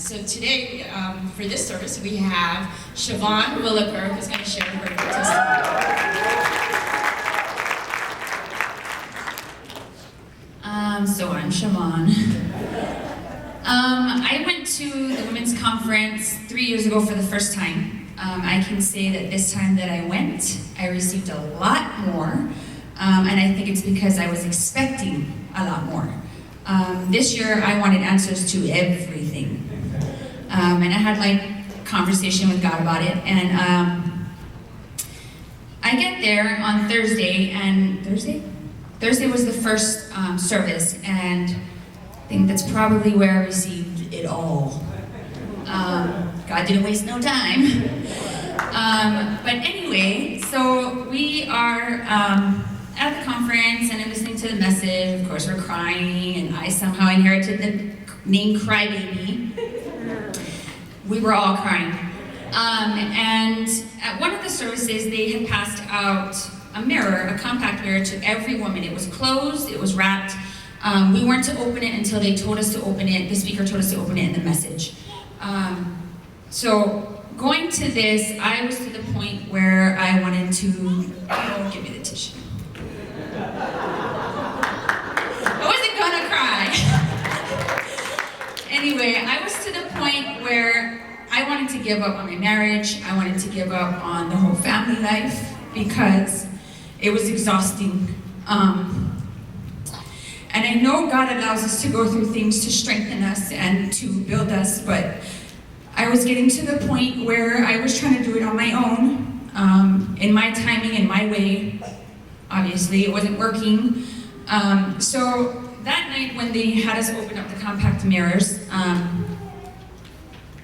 So today, for this service, we have Shevonne Williker, who's going to share her testimony. So I'm Shevonne. I went to the women's conference 3 years ago for the first time. I can say that this time that I went, I received a lot more, and I think it's because I was expecting a lot more. This year, I wanted answers to everything, and I had like conversation with God about it. And I get there on Thursday, and Thursday was the first service, and I think that's probably where I received it all. God didn't waste no time. But anyway, so we are at the conference and I'm listening to the message. Of course, we're crying, and I somehow inherited the name Crybaby. We were all crying. And at one of the services, they had passed out a mirror, a compact mirror, to every woman. It was closed, it was wrapped. We weren't to open it until they told us to open it. The speaker told us to open it in the message. So going to this, I was to the point where I wanted to, give me the tissue. I wasn't gonna cry. Anyway, I was to the point where I wanted to give up on my marriage. I wanted to give up on the whole family life because it was exhausting. And I know God allows us to go through things to strengthen us and to build us, but I was getting to the point where I was trying to do it on my own, in my timing, in my way. Obviously, it wasn't working. So that night when they had us open up the compact mirrors,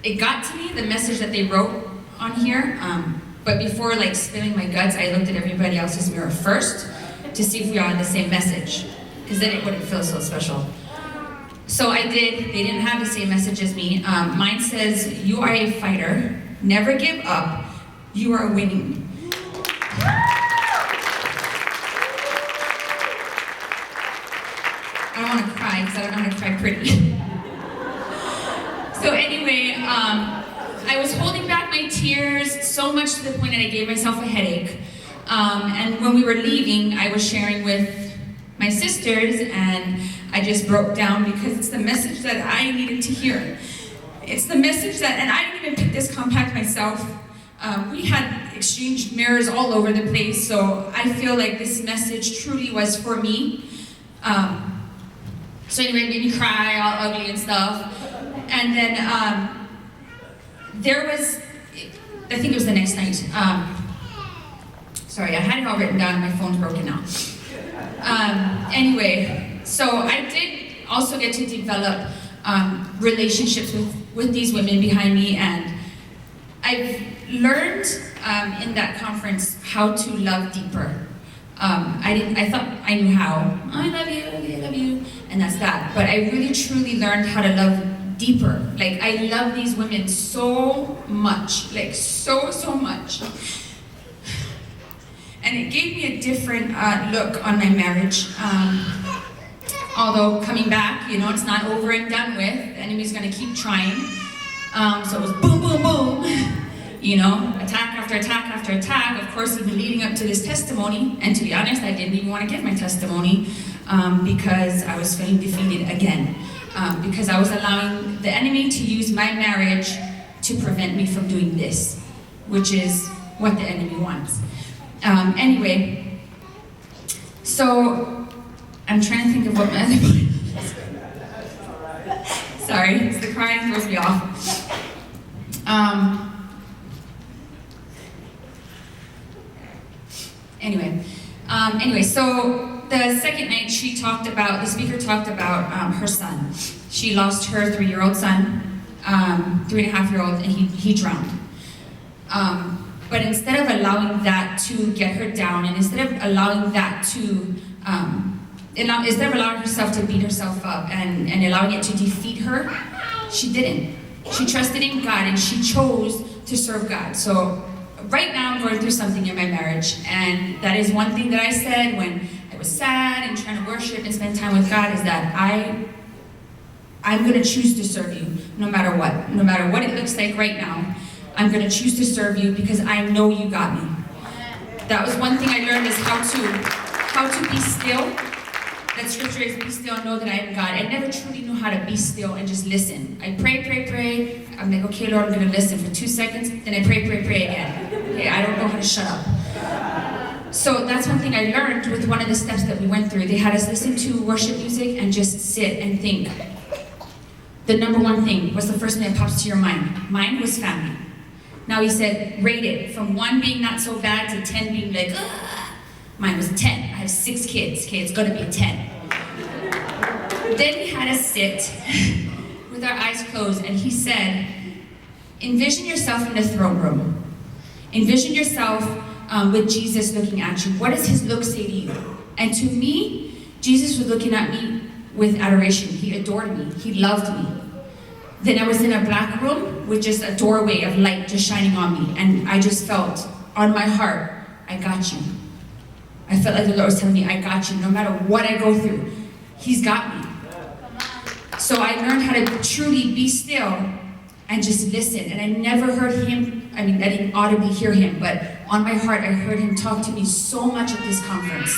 it got to me, the message that they wrote on here. But before like spilling my guts, I looked at everybody else's mirror first to see if we all had the same message, because then it wouldn't feel so special. So I did. They didn't have the same message as me. Mine says, "You are a fighter. Never give up. You are winning." I don't want to cry because I don't know how to cry pretty. So anyway, I was holding back my tears so much to the point that I gave myself a headache. And when we were leaving, I was sharing with my sisters, and I just broke down because it's the message that I needed to hear. It's the message that, and I didn't even pick this compact myself. We had exchanged mirrors all over the place, so I feel like this message truly was for me. So anyway, it made me cry, all ugly and stuff. And then there was, I think it was the next night. Sorry, I had it all written down and my phone's broken now. Anyway, so I did also get to develop relationships with these women behind me, and I've learned in that conference how to love deeper. I thought I knew how. I love you, and that's that. But I really truly learned how to love deeper. Like, I love these women so much, like so much. And it gave me a different look on my marriage. Although coming back, it's not over and done with. The enemy's gonna keep trying. So it was boom, boom, boom. Attack after attack after attack. Of course, even leading up to this testimony. And to be honest, I didn't even want to give my testimony because I was feeling defeated again. Because I was allowing the enemy to use my marriage to prevent me from doing this, which is what the enemy wants. Anyway, so I'm trying to think of what my other point is. Sorry, it's the crying throws me off. Anyway, so the second night the speaker talked about her son. She lost her 3-year-old son, 3.5-year-old, and he drowned. But instead of allowing that to get her down, and instead of allowing that to, instead of allowing herself to beat herself up and allowing it to defeat her, she didn't. She trusted in God and she chose to serve God. So right now I'm going through something in my marriage, and that is one thing that I said when I was sad and trying to worship and spend time with God, is that I'm gonna choose to serve you no matter what. No matter what it looks like right now, I'm gonna choose to serve you because I know you got me. That was one thing I learned is how to be still. That scripture is be still and know that I am God. I never truly knew how to be still and just listen. I pray. I'm like, okay, Lord, I'm gonna listen for 2 seconds. Then I pray again. Okay, I don't know how to shut up. So that's one thing I learned with one of the steps that we went through. They had us listen to worship music and just sit and think. The number one thing was the first thing that pops to your mind. Mine was family. Now he said, rate it from 1 being not so bad to 10 being like, ah. Mine was a 10. I have 6 kids. Okay, it's gonna be a 10. Then he had us sit with our eyes closed and he said, envision yourself in the throne room. Envision yourself with Jesus looking at you. What does his look say to you? And to me, Jesus was looking at me with adoration. He adored me. He loved me. Then I was in a black room with just a doorway of light just shining on me. And I just felt on my heart, I got you. I felt like the Lord was telling me, I got you. No matter what I go through, he's got me. So I learned how to truly be still and just listen. And I never heard him, I didn't audibly hear him, but on my heart, I heard him talk to me so much at this conference.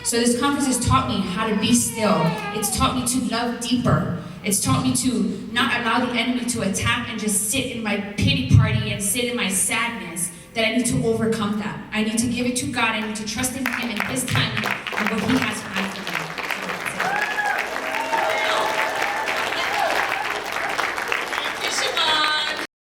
So this conference has taught me how to be still. It's taught me to love deeper. It's taught me to not allow the enemy to attack and just sit in my pity party and sit in my sadness, that I need to overcome that. I need to give it to God. I need to trust in him and his timing and what he has